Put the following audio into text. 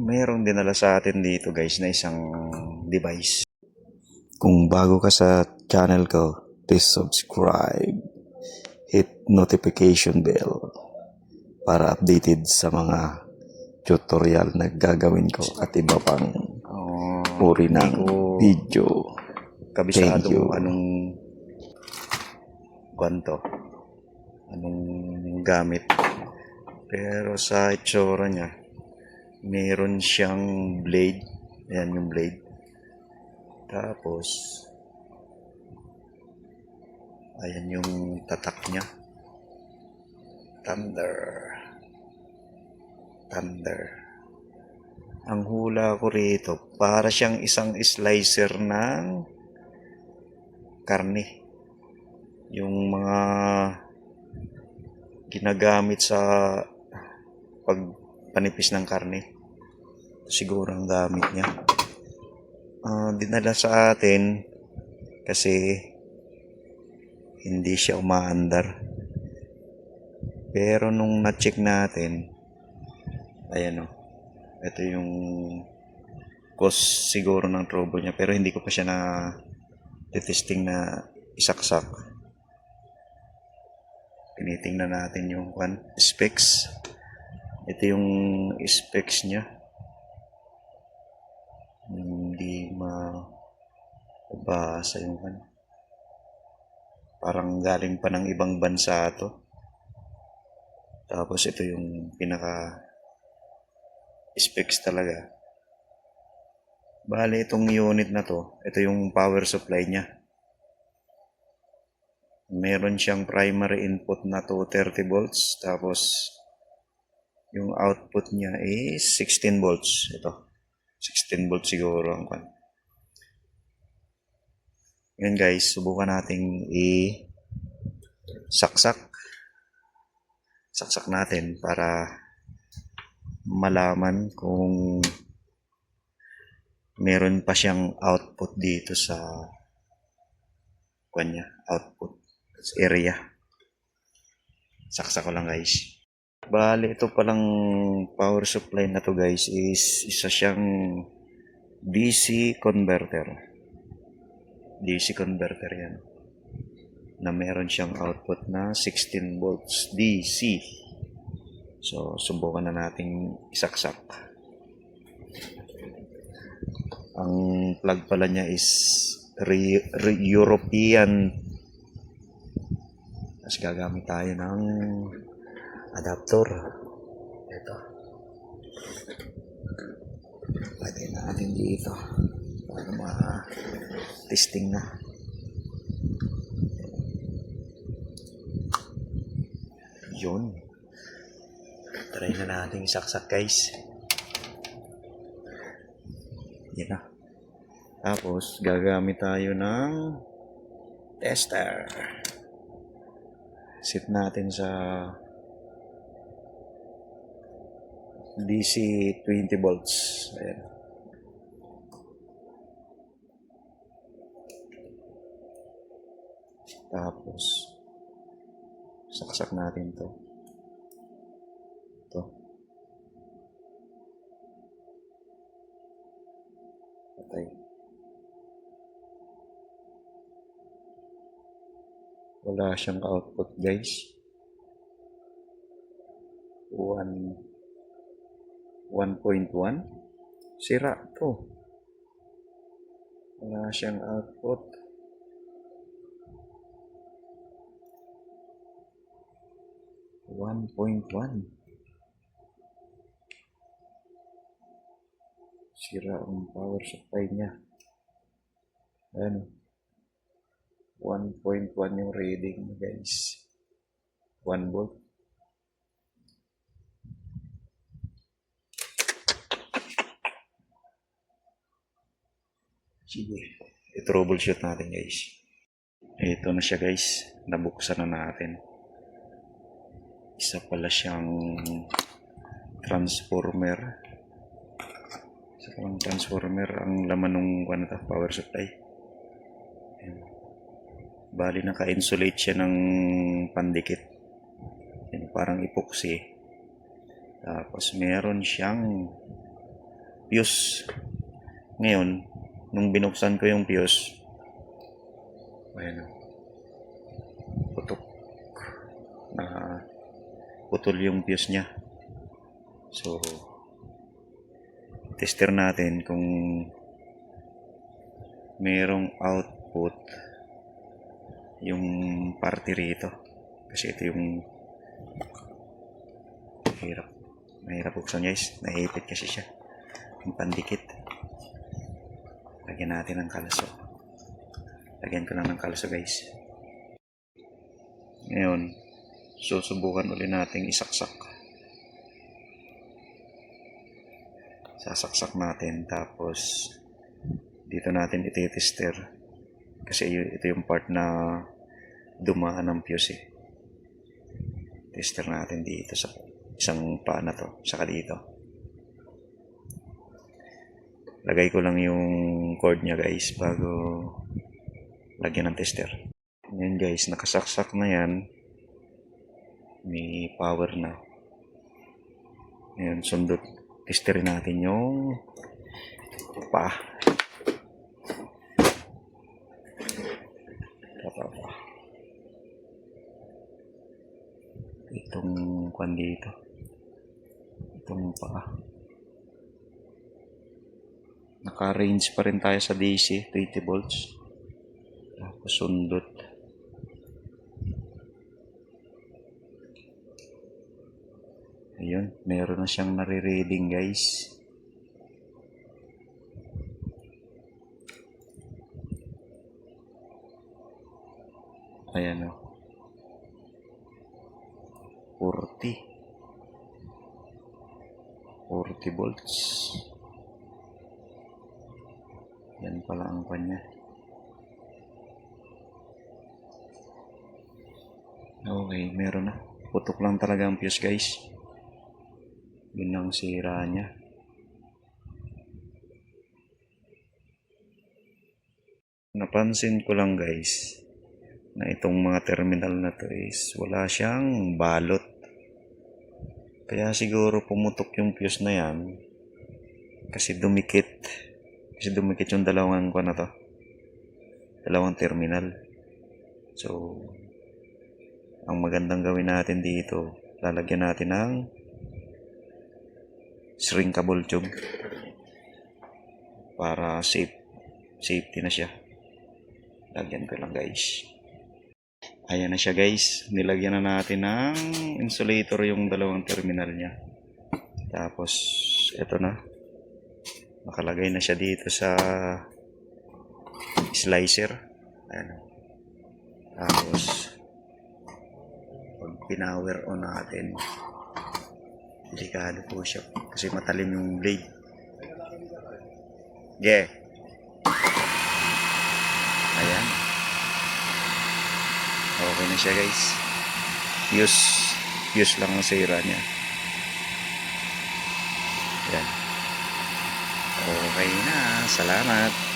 Mayroong dinala sa atin dito guys na isang device. Kung bago ka sa channel ko, please subscribe. Hit notification bell para updated sa mga tutorial na gagawin ko at iba pang uri ng video. Thank you. Anong gamit. Pero sa itsura niya, meron siyang blade. Ayan yung blade. Tapos, ayan yung tatak niya. Thunder. Ang hula ko rito, para siyang isang slicer ng karne. Yung mga ginagamit sa pagpanipis ng karne. Siguro ang gamit niya. Dinala sa atin kasi hindi siya umaandar. Pero nung na-check natin, ayan o. Ito yung cause siguro ng trouble niya. Pero hindi ko pa siya na-testing na isaksak. Tinitingnan natin yung specs. Ito yung specs niya. Hindi mabasa yung parang galing pa ng ibang bansa to. Tapos ito yung pinaka specs talaga. Bale itong unit na to, ito yung power supply niya. Meron siyang primary input na 230 volts. Tapos yung output niya is 16 volts. Ito. 16 volts siguro ang Ngayon guys, subukan nating saksak natin para malaman kung meron pa siyang output dito sa output area. Saksak ko lang guys. Bale, ito palang power supply na to guys is isa siyang DC converter. DC converter yan. Na meron siyang output na 16 volts DC. So, subukan na nating isaksak. Ang plug pala niya is European. Tapos gagamit tayo ng adapter. Ito. Lagay natin dito para ma-testing na. Yun. Try na natin isaksak guys. Yan na. Tapos gagamit tayo ng tester. Set natin sa DC 20 volts. Ayan. Tapos saksak natin to. Patay. Wala siyang output guys. 1.1. Sira to. Wala siyang output. Sira ang power supply niya. Ayan. 1.1 yung reading guys. 1 volt. Sige. I-troubleshoot natin guys. Ito na siya guys. Nabuksan na natin. Isa pala siyang transformer. Isa palang transformer ang laman ng power supply. Ayan. Bali naka-insulate siya ng pandikit. Ayan, parang epoxy. Tapos meron siyang fuse. Ngayon, nung binuksan ko yung fuse, ayan, putok na putol yung fuse niya. So, tester natin kung merong output yung party rito. Kasi ito yung mahirap buksan guys. Nahipit kasi siya. Yung pandikit. Lagyan natin ng kalso. Lagyan ko lang ng kalso guys. Ngayon, susubukan ulit nating isaksak. Sasaksak natin tapos dito natin iti-tester kasi ito yung part na dumaan ng fuse eh. Tester natin dito sa isang paa na to, saka dito. Lagay ko lang yung cord nya guys bago lagyan ng tester. Yan guys, nakasaksak na yan. May power na. Ngayon, sundot. Testerin natin yung pa. Itong kwan dito. Itong pa. Naka-range pa rin tayo sa DC, 20 volts. Tapos sundot. Ayun, meron na siyang nare-reading guys. Ayan o. 40 volts. Yan pala ang kanya. Okay, meron na. Putok lang talaga ang fuse guys. Yun ang sira niya. Napansin ko lang guys na itong mga terminal na to is wala siyang balot. Kaya siguro pumutok yung fuse na yan kasi dumikit. Kasi dumikit yung dalawang ko na to. Dalawang terminal. So, ang magandang gawin natin dito, lalagyan natin ng shrinkable tube para safety na siya. Lagyan ko lang guys. Ayan na siya guys. Nilagyan na natin ng insulator yung dalawang terminal niya. Tapos ito na. Nakalagay na siya dito sa slicer. Ayan. Tapos pag pinower on natin, delikado po siya kasi matalim yung blade. Yeah. Ayan. Okay na siya guys. Fuse lang ang sira niya. Ayan. Okay na. Salamat.